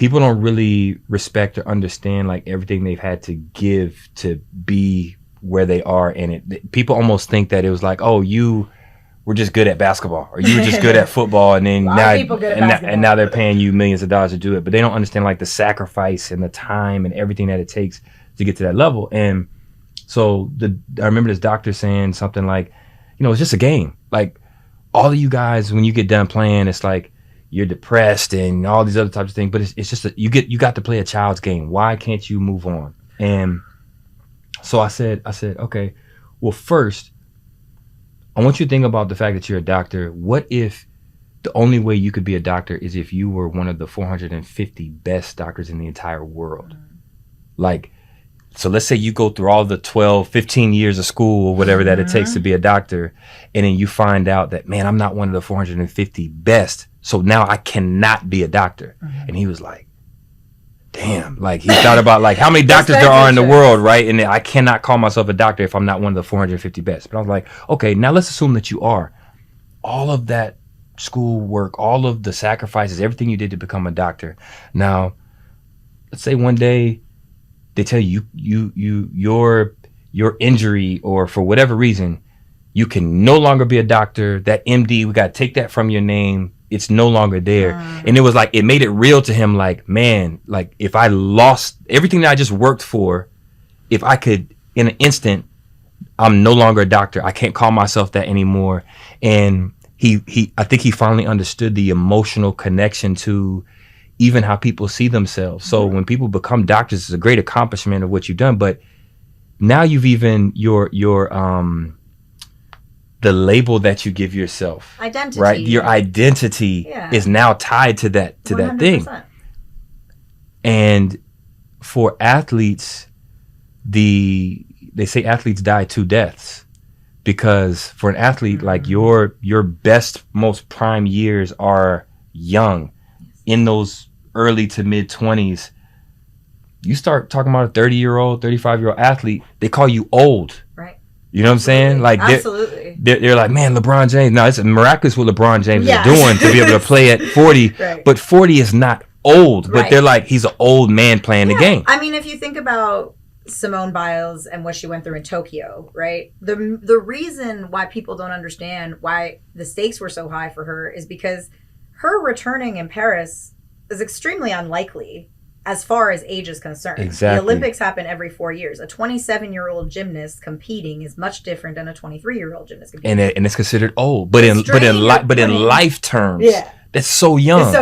people don't really respect or understand like everything they've had to give to be where they are. And people almost think that it was like, oh, you were just good at basketball, or you were just good at football, and then now they're paying you millions of dollars to do it. But they don't understand like the sacrifice and the time and everything that it takes to get to that level. And so I remember this doctor saying something like, you know, it's just a game. Like all of you guys, when you get done playing, it's like you're depressed and all these other types of things. But it's just you got to play a child's game. Why can't you move on? And so I said, okay, well, first, I want you to think about the fact that you're a doctor. What if the only way you could be a doctor is if you were one of the 450 best doctors in the entire world? Like, so let's say you go through all the 12, 15 years of school or whatever that it takes to be a doctor, and then you find out that, man, I'm not one of the 450 best, so now I cannot be a doctor. And he was like, damn, like he thought about like how many doctors there are in the world, right? And I cannot call myself a doctor if I'm not one of the 450 best. But I was like, okay, now let's assume that you are. All of that school work, all of the sacrifices, everything you did to become a doctor. Now, let's say one day they tell you your injury, or for whatever reason, you can no longer be a doctor. That MD, we got to take that from your name. It's no longer there. And it was like, it made it real to him. Like, man, like if I lost everything that I just worked for, if I could in an instant, I'm no longer a doctor. I can't call myself that anymore. And I think he finally understood the emotional connection to even how people see themselves. So when people become doctors, it's a great accomplishment of what you've done. But now you've even the label that you give yourself, identity, right? Your identity is now tied to that 100%. That thing. And for athletes, they say athletes die 2 deaths, because for an athlete, like your best, most prime years are young. In those early to mid 20s, you start talking about a 30-year-old, 35-year-old athlete, they call you old. Right. You know what I'm saying? Like they're like, man, LeBron James. No, it's miraculous what LeBron James is doing to be able to play at 40. Right. But 40 is not old. But they're like, he's an old man playing the game. I mean, if you think about Simone Biles and what she went through in Tokyo, right? The reason why people don't understand why the stakes were so high for her is because her returning in Paris is extremely unlikely as far as age is concerned. Exactly. The Olympics happen every 4 years. A 27-year-old gymnast competing is much different than a 23-year-old gymnast competing. And it's considered old, but in life terms, that's so young.